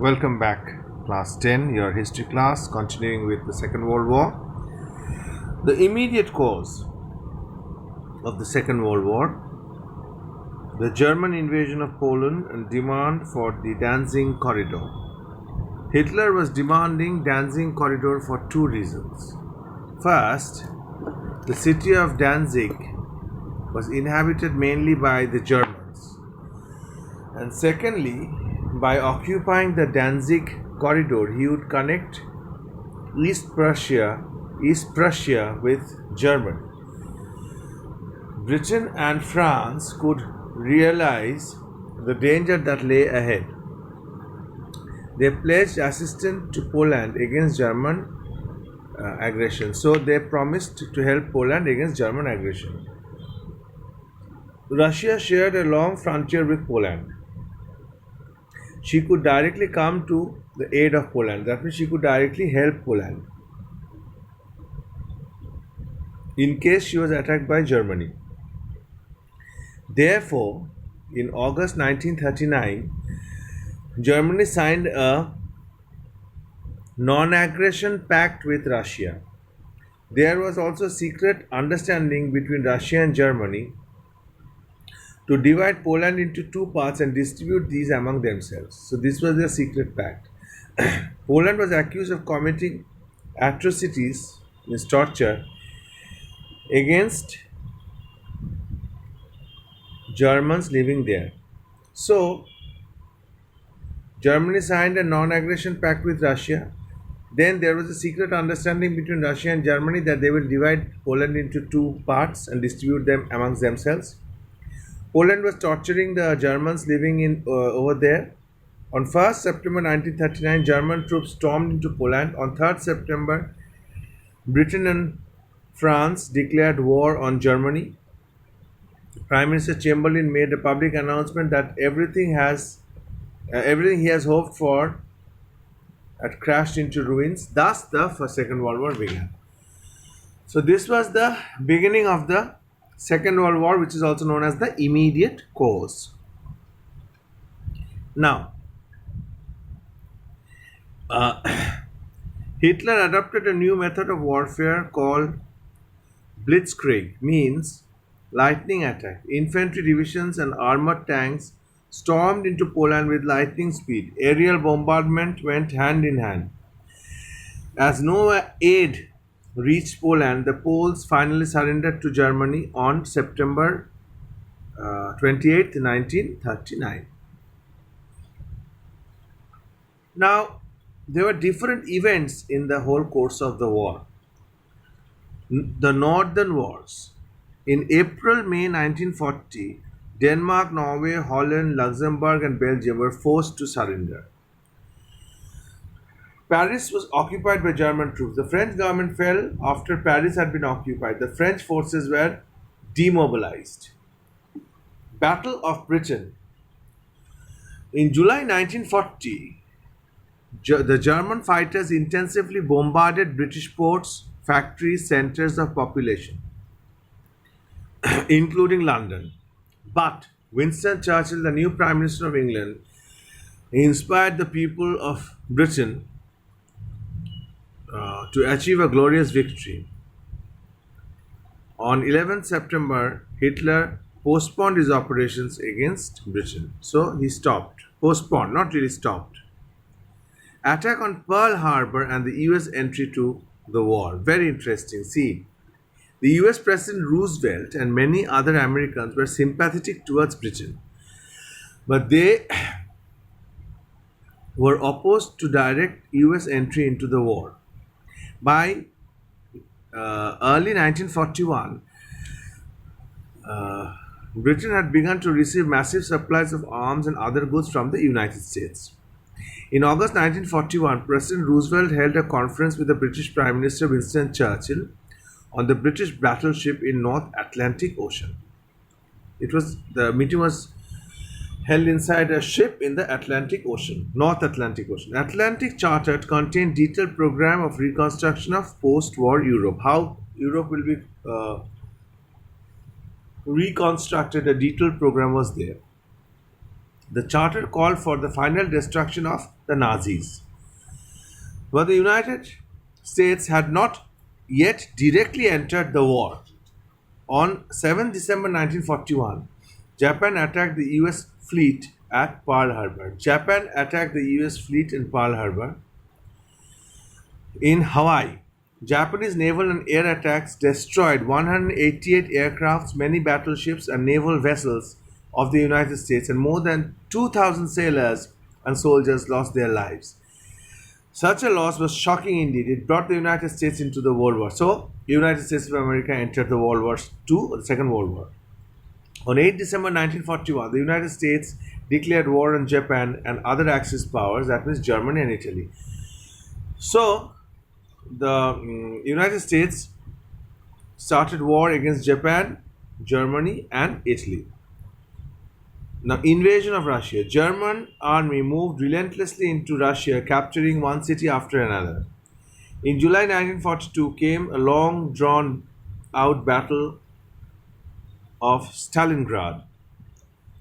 Welcome back, class 10, your history class, continuing with the Second World War. The immediate cause of the Second World War, the German invasion of Poland and demand for the Danzig Corridor. Hitler was demanding Danzig Corridor for two reasons. First, the city of Danzig was inhabited mainly by the Germans. And secondly, by occupying the Danzig corridor, he would connect East Prussia with Germany. Britain and France could realize the danger that lay ahead. They pledged assistance to Poland against German aggression. So they promised to help Poland against German aggression. Russia shared a long frontier with Poland. She could directly come to the aid of Poland. That means she could directly help Poland in case she was attacked by Germany. Therefore, in August 1939, Germany signed a non-aggression pact with Russia. There was also a secret understanding between Russia and Germany to divide Poland into two parts and distribute these among themselves. So this was their secret pact. Poland was accused of committing atrocities, means torture, against Germans living there. So Germany signed a non-aggression pact with Russia. Then there was a secret understanding between Russia and Germany that they will divide Poland into two parts and distribute them amongst themselves. Poland was torturing the Germans living in over there. On 1st September 1939, German troops stormed into Poland. On 3rd September, Britain and France declared war on Germany. Prime Minister Chamberlain made a public announcement that everything he has hoped for had crashed into ruins. Thus, the Second World War began. So this was the beginning of the Second World War, which is also known as the immediate cause. Now, Hitler adopted a new method of warfare called Blitzkrieg, means lightning attack. Infantry divisions and armored tanks stormed into Poland with lightning speed. Aerial bombardment went hand in hand. As no aid reached Poland, the Poles finally surrendered to Germany on September 28, 1939. Now, there were different events in the whole course of the war. The Northern Wars. In April-May 1940, Denmark, Norway, Holland, Luxembourg and Belgium were forced to surrender. Paris was occupied by German troops. The French government fell after Paris had been occupied. The French forces were demobilized. Battle of Britain. In July 1940, the German fighters intensively bombarded British ports, factories, centers of population, including London. But Winston Churchill, the new Prime Minister of England, inspired the people of Britain to achieve a glorious victory. On 11th September, Hitler postponed his operations against Britain. So he stopped. Postponed, not really stopped. Attack on Pearl Harbor and the US entry to the war. Very interesting. See, the US President Roosevelt and many other Americans were sympathetic towards Britain, but they were opposed to direct US entry into the war. By early 1941, Britain had begun to receive massive supplies of arms and other goods from the United States. In August 1941, President Roosevelt held a conference with the British Prime Minister Winston Churchill on the British battleship in North Atlantic Ocean. The meeting was held inside a ship in the Atlantic Ocean, North Atlantic Ocean. Atlantic Charter contained detailed program of reconstruction of post-war Europe. How Europe will be reconstructed, a detailed program was there. The charter called for the final destruction of the Nazis. But the United States had not yet directly entered the war. On 7 December 1941, Japan attacked the US fleet at Pearl Harbor. Japan attacked the US fleet in Pearl Harbor. In Hawaii, Japanese naval and air attacks destroyed 188 aircrafts, many battleships, and naval vessels of the United States, and more than 2,000 sailors and soldiers lost their lives. Such a loss was shocking indeed. It brought the United States into the World War. So, the United States of America entered the World War II, the Second World War. On 8 December 1941, the United States declared war on Japan and other Axis powers, that means Germany and Italy. So, the United States started war against Japan, Germany, and Italy. Now, invasion of Russia. German army moved relentlessly into Russia, capturing one city after another. In July 1942 came a long drawn out battle of Stalingrad.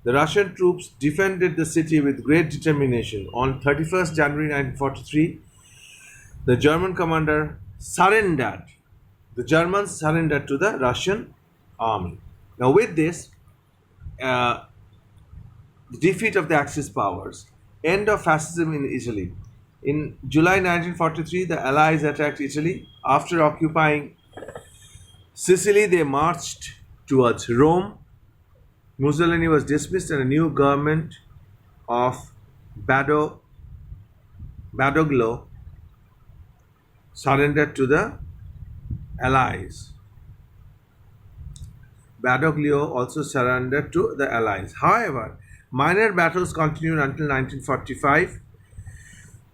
The Russian troops defended the city with great determination. On 31st January 1943, the German commander surrendered. The Germans surrendered to the Russian army. Now, with this, the defeat of the Axis powers, end of fascism in Italy. In July 1943, the Allies attacked Italy. After occupying Sicily, they marched towards Rome. Mussolini was dismissed and a new government of Badoglio surrendered to the Allies. Badoglio also surrendered to the Allies. However, minor battles continued until 1945.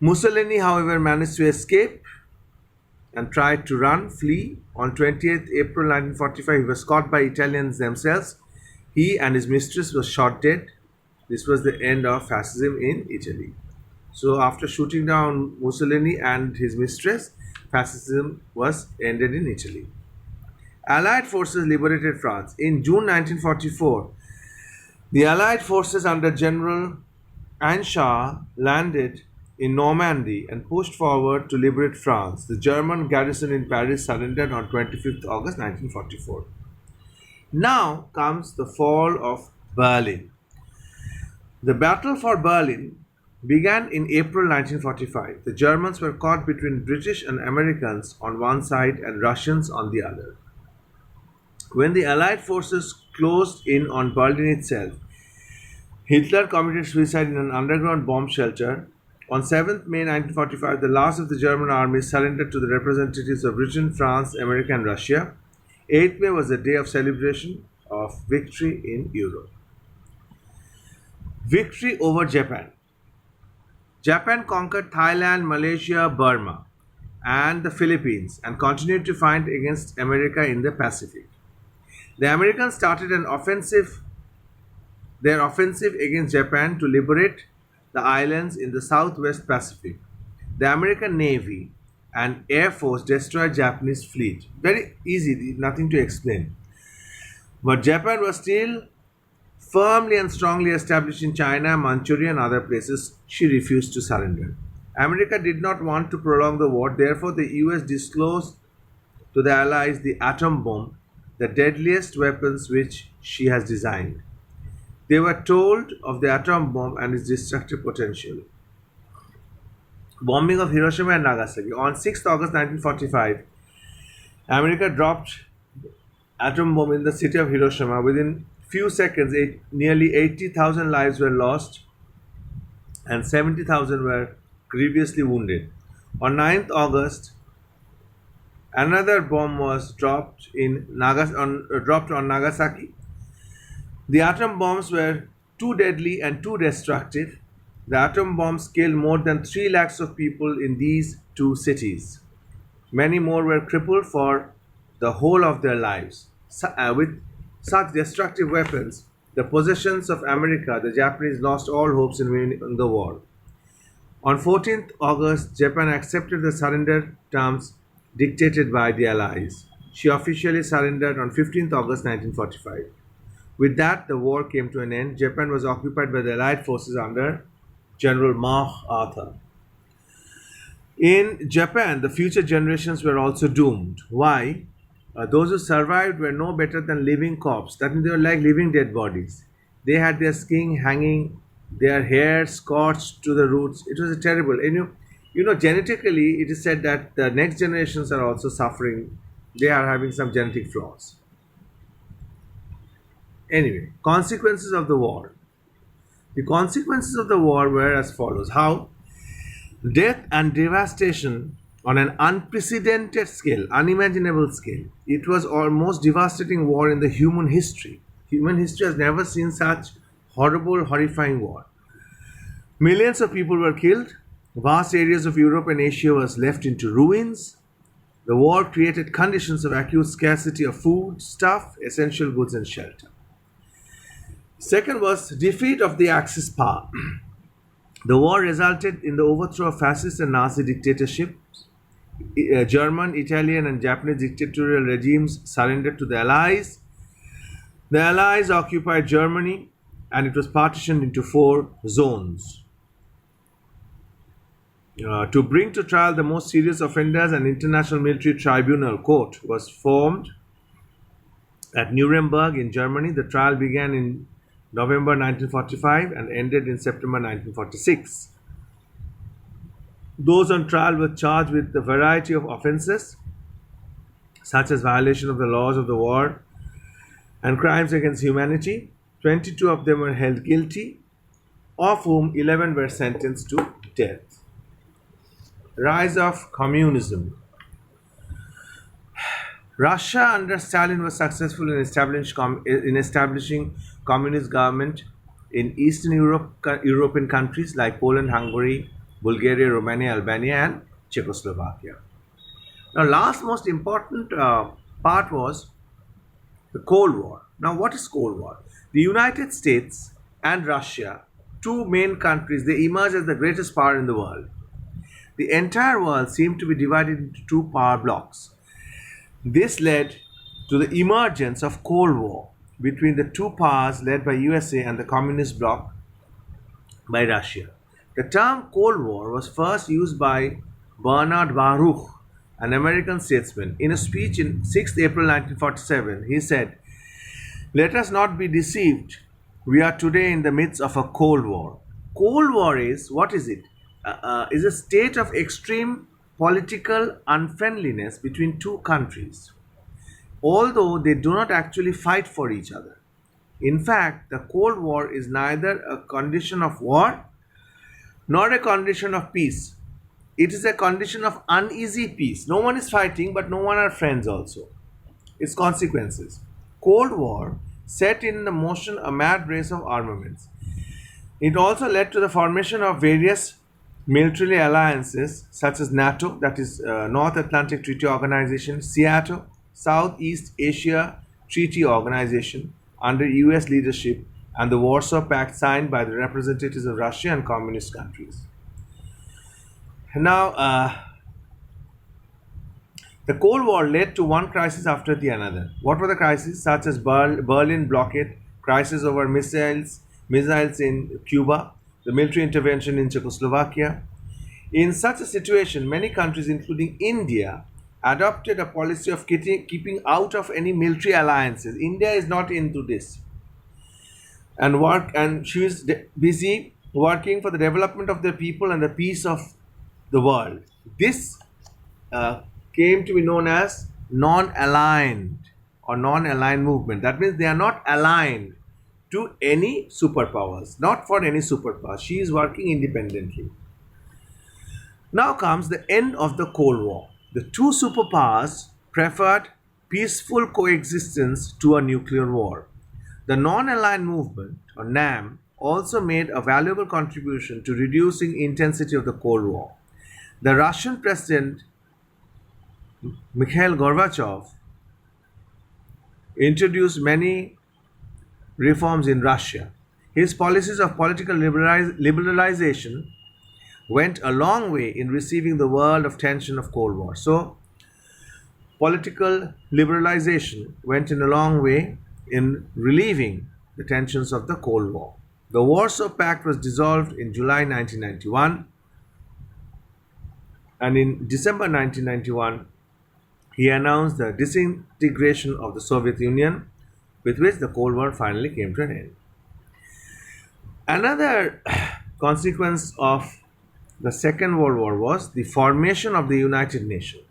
Mussolini, however, managed to escape and tried to flee. On 28th April 1945, he was caught by Italians themselves. He and his mistress were shot dead. This was the end of fascism in Italy. So, after shooting down Mussolini and his mistress, fascism was ended in Italy. Allied forces liberated France. In June 1944, the Allied forces under General Anshaw landed in Normandy and pushed forward to liberate France. The German garrison in Paris surrendered on 25th August 1944. Now comes the fall of Berlin. The battle for Berlin began in April 1945. The Germans were caught between British and Americans on one side and Russians on the other. When the Allied forces closed in on Berlin itself, Hitler committed suicide in an underground bomb shelter. On 7th May 1945, the last of the German army surrendered to the representatives of Britain, France, America, and Russia. 8th May was the day of celebration of victory in Europe. Victory over Japan. Japan conquered Thailand, Malaysia, Burma, and the Philippines and continued to fight against America in the Pacific. The Americans started their offensive against Japan to liberate the islands in the Southwest Pacific. The American Navy and Air Force destroyed Japanese fleet. Very easy, nothing to explain. But Japan was still firmly and strongly established in China, Manchuria, and other places. She refused to surrender. America did not want to prolong the war, therefore, the US disclosed to the Allies the atom bomb, the deadliest weapons which she has designed. They were told of the atom bomb and its destructive potential. Bombing of Hiroshima and Nagasaki. On 6th August 1945, America dropped atom bomb in the city of Hiroshima. Within few seconds, nearly 80,000 lives were lost and 70,000 were grievously wounded. On 9th August, another bomb was dropped on Nagasaki. The atom bombs were too deadly and too destructive. The atom bombs killed more than 3 lakhs of people in these two cities. Many more were crippled for the whole of their lives. With such destructive weapons, the possessions of America, the Japanese lost all hopes in winning the war. On 14th August, Japan accepted the surrender terms dictated by the Allies. She officially surrendered on 15th August 1945. With that, the war came to an end. Japan was occupied by the Allied forces under General MacArthur. In Japan, the future generations were also doomed. Why? Those who survived were no better than living corpses. That means they were like living dead bodies. They had their skin hanging, their hair scorched to the roots. It was terrible. And genetically, it is said that the next generations are also suffering. They are having some genetic flaws. Anyway, consequences of the war. The consequences of the war were as follows. How? Death and devastation on an unprecedented scale, unimaginable scale. It was our most devastating war in the human history. Human history has never seen such horrible, horrifying war. Millions of people were killed. Vast areas of Europe and Asia was left into ruins. The war created conditions of acute scarcity of food, stuff, essential goods, and shelter. Second was defeat of the Axis power. The war resulted in the overthrow of fascist and Nazi dictatorship. German, Italian, and Japanese dictatorial regimes surrendered to the Allies. The Allies occupied Germany and it was partitioned into 4 zones. To bring to trial the most serious offenders, an international military tribunal court was formed at Nuremberg in Germany. The trial began in November 1945 and ended in September 1946. Those on trial were charged with a variety of offences, such as violation of the laws of the war and crimes against humanity. 22 of them were held guilty, of whom 11 were sentenced to death. Rise of communism. Russia under Stalin was successful in establishing communist government in Eastern European countries like Poland, Hungary, Bulgaria, Romania, Albania, and Czechoslovakia. Now, last most important part was the Cold War. Now, what is Cold War? The United States and Russia, 2 main countries, they emerged as the greatest power in the world. The entire world seemed to be divided into 2 power blocks. This led to the emergence of Cold War between the 2 powers led by USA and the communist bloc by Russia. The term Cold War was first used by Bernard Baruch, an American statesman. In a speech in 6 April 1947, he said, "Let us not be deceived. We are today in the midst of a Cold War." Cold War is, what is it? Is a state of extreme political unfriendliness between 2 countries, although they do not actually fight for each other. In fact, the Cold War is neither a condition of war nor a condition of peace. It is a condition of uneasy peace. No one is fighting, but no one are friends also. Its consequences. Cold War set in motion a mad race of armaments. It also led to the formation of various military alliances such as NATO, that is North Atlantic Treaty Organization, SEATO, Southeast Asia Treaty Organization under US leadership, and the Warsaw Pact signed by the representatives of Russia and communist countries. Now, the Cold War led to one crisis after the another. What were the crises? Such as Berlin blockade, crisis over missiles in Cuba, the military intervention in Czechoslovakia. In such a situation, many countries, including India, adopted a policy of keeping out of any military alliances. India is not into this. And she is busy working for the development of the people and the peace of the world. This came to be known as non-aligned or non-aligned movement. That means they are not aligned to any superpowers, not for any superpower. She is working independently. Now comes the end of the Cold War. The 2 superpowers preferred peaceful coexistence to a nuclear war. The non-aligned movement, or NAM, also made a valuable contribution to reducing intensity of the Cold War. The Russian President Mikhail Gorbachev introduced many reforms in Russia. His policies of political liberalization went a long way in receiving the world of tension of Cold War. So, political liberalization went in a long way in relieving the tensions of the Cold War. The Warsaw Pact was dissolved in July 1991, and in December 1991, he announced the disintegration of the Soviet Union, with which the Cold War finally came to an end. Another consequence of the Second World War was the formation of the United Nations.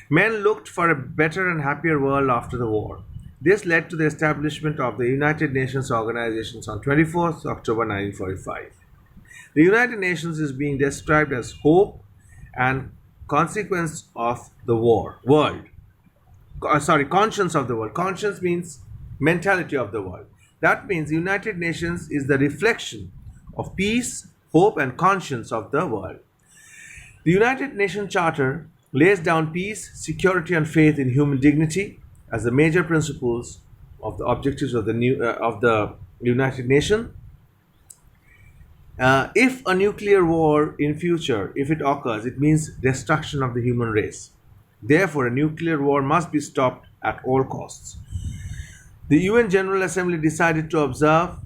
Men looked for a better and happier world after the war. This led to the establishment of the United Nations organizations on 24th October 1945. The United Nations is being described as hope and consequence of the world. Conscience of the world. Conscience means mentality of the world. That means the United Nations is the reflection of peace, hope, and conscience of the world. The United Nations Charter lays down peace, security, and faith in human dignity as the major principles of the objectives of the United Nations. If a nuclear war in future, if it occurs, it means destruction of the human race. Therefore, a nuclear war must be stopped at all costs. The UN General Assembly decided to observe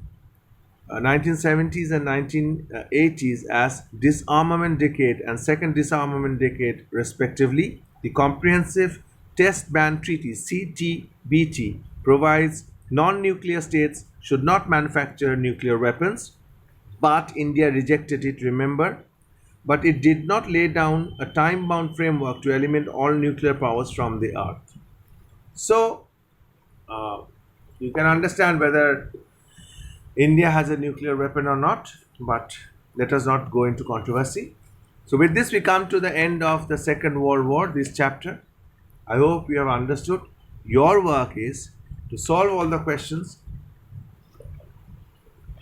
1970s and 1980s as disarmament decade and second disarmament decade respectively. The Comprehensive Test Ban Treaty CTBT provides non-nuclear states should not manufacture nuclear weapons, but India rejected it, remember. But it did not lay down a time-bound framework to eliminate all nuclear powers from the earth. So you can understand whether India has a nuclear weapon or not, but let us not go into controversy. So with this, we come to the end of the Second World War, this chapter. I hope you have understood. Your work is to solve all the questions.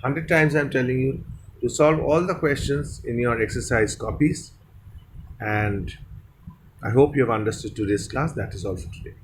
100 times I'm telling you to solve all the questions in your exercise copies. And I hope you have understood today's class. That is all for today.